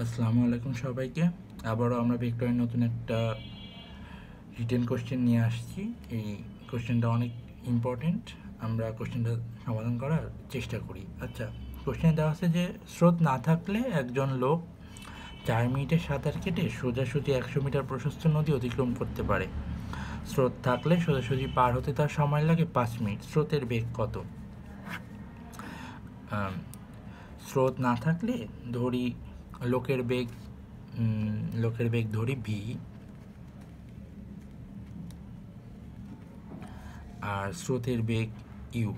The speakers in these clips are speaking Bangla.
আসসালামু আলাইকুম সবাইকে। আবারও আমরা ভেক্টরের নতুন একটা রিটেন কোশ্চেন নিয়ে আসছি। এই কোশ্চেনটা অনেক ইম্পর্টেন্ট, আমরা কোশ্চেনটা সমাধান করার চেষ্টা করি। আচ্ছা, কোশ্চেনে দেওয়া আছে যে স্রোত না থাকলে একজন লোক 4 মিনিটে সাঁতার কেটে সোজাসুজি 100 মিটার প্রশস্ত নদী অতিক্রম করতে পারে। স্রোত থাকলে সোজাসুজি পার হতে তার সময় লাগে 5 মিনিট। স্রোতের বেগ কত? স্রোত না থাকলে ধরি লোকের বেগ ধরি ভি, আর স্রোতের বেগ ইউ।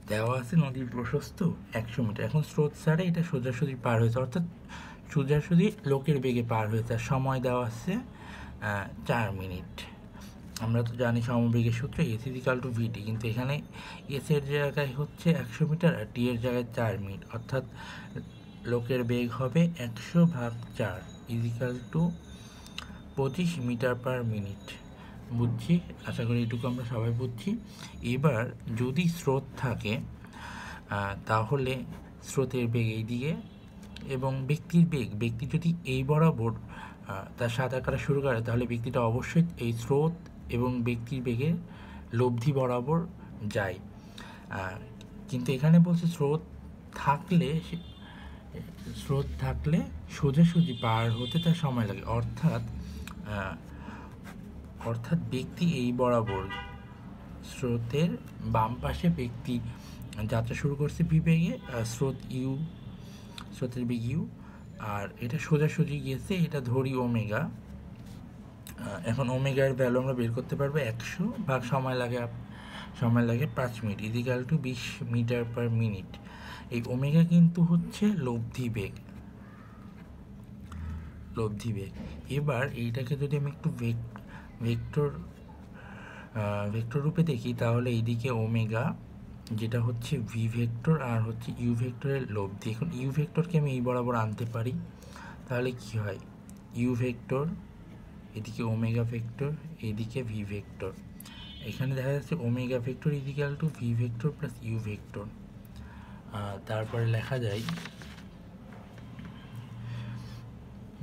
দেওয়া আছে নদীর প্রশস্ত 100 মিটার। এখন স্রোত ছাড়ে এটা সোজাসুজি পার হয়েছে, অর্থাৎ সোজাসুজি লোকের বেগে পার হয়েছে। আর সময় দেওয়া আছে 4 মিনিট। আমরা তো জানি সমবেগের সূত্র এস ইজিক্যাল টু ভিটি, কিন্তু এখানে এস এর জায়গায় হচ্ছে 100 মিটার আর টি এর জায়গায় 4 মিনিট, অর্থাৎ লোকের বেগ হবে 100/4 ইজিক্যাল টু 25 মিটার/মিনিট। বুঝছি, আশা করি এটুকু আমরা সবাই বুঝছি। এবার যদি স্রোত থাকে তাহলে স্রোতের বেগ এই দিকে এবং ব্যক্তি যদি এই বরাবর তার সাঁতার কাটা শুরু করে, তাহলে ব্যক্তিটা অবশ্যই এই স্রোত এবং ব্যক্তির বেগের লব্ধি বরাবর যায়। কিন্তু এখানে বলছে স্রোত থাকলে সোজাসুজি পার হতে তার সময় লাগে, অর্থাৎ ব্যক্তি এই বরাবর স্রোতের বাম পাশে ব্যক্তি যাত্রা শুরু করছে ভি বেগে, স্রোতের বেগ ইউ, আর এটা সোজাসুজি গিয়েছে, এটা ধরি ওমেগা। এখন ওমেগার ভ্যালু আমরা বের করতে পারবো 100 সময় লাগে 5 মিনিট ইজিক্যাল টু 20 মিটার/মিনিট। এই ওমেগা কিন্তু হচ্ছে লব্ধি বেগ। এবার এইটাকে যদি আমি একটু ভেক্টর রূপে দেখি, তাহলে এইদিকে ওমেগা যেটা হচ্ছে ভি ভেক্টর আর হচ্ছে ইউ ভেক্টরের লব্ধি। এখন ইউ ভেক্টরকে আমি এই বরাবর আনতে পারি, তাহলে কি হয়? ইউ ভেক্টর, এদিকে ওমেগা ভেক্টর, এদিকে ভি ভেক্টর। এখানে দেখা যাচ্ছে omega vector equal to V vector plus U vector. তারপরে লেখা যায়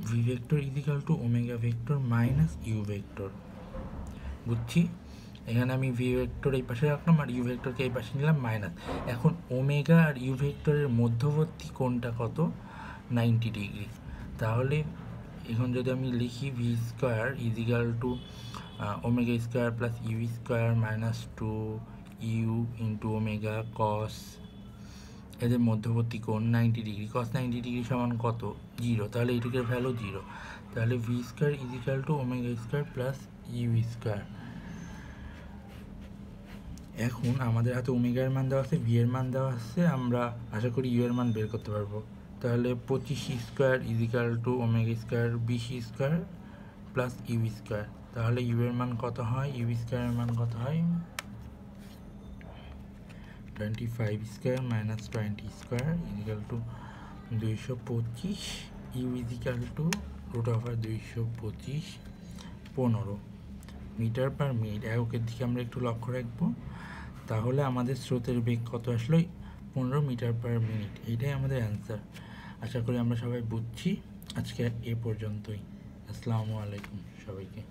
V vector equal to omega vector minus U vector. বুঝছি, এখানে আমি ভি ভেক্টর এই পাশে রাখলাম আর ইউ ভেক্টরকে এই পাশে নিলাম মাইনাস। এখন ওমেগা আর ইউ ভেক্টরের মধ্যবর্তী কোণটা কত? 90 ডিগ্রি। তাহলে এখন যদি আমি লিখি V square equal to omega square plus U square minus 2 U into omega cos, এদের মধ্যবর্তী কোণ 90 ডিগ্রি। কস 90 ডিগ্রি সমান কত? 0। তাহলে এইটুকের ভ্যালু 0। তাহলে V square equal to omega square plus U square. এখন আমাদের হাতে ওমেগার মান দেওয়া আছে, ভি এর মান দেওয়া আছে, আমরা আশা করি ইউ এর মান বের করতে পারবো। তাহলে 25 square equal to omega square 20 square plus U square. তাহলে ইউ এর মান কত হয়? ইউ স্কোয়ারের মান কত হয়? 25 square minus 20 square equal to 225। U equal to √225 15 metre per minute. এককের দিকে আমরা একটু লক্ষ্য রাখবো। তাহলে আমাদের স্রোতের বেগ কত আসলো? 15 মিটার/মিনিট। এইটাই আমাদের অ্যান্সার। আশা করি আমরা সবাই বুঝছি। আজকে এ পর্যন্তই। আসসালামু আলাইকুম সবাইকে।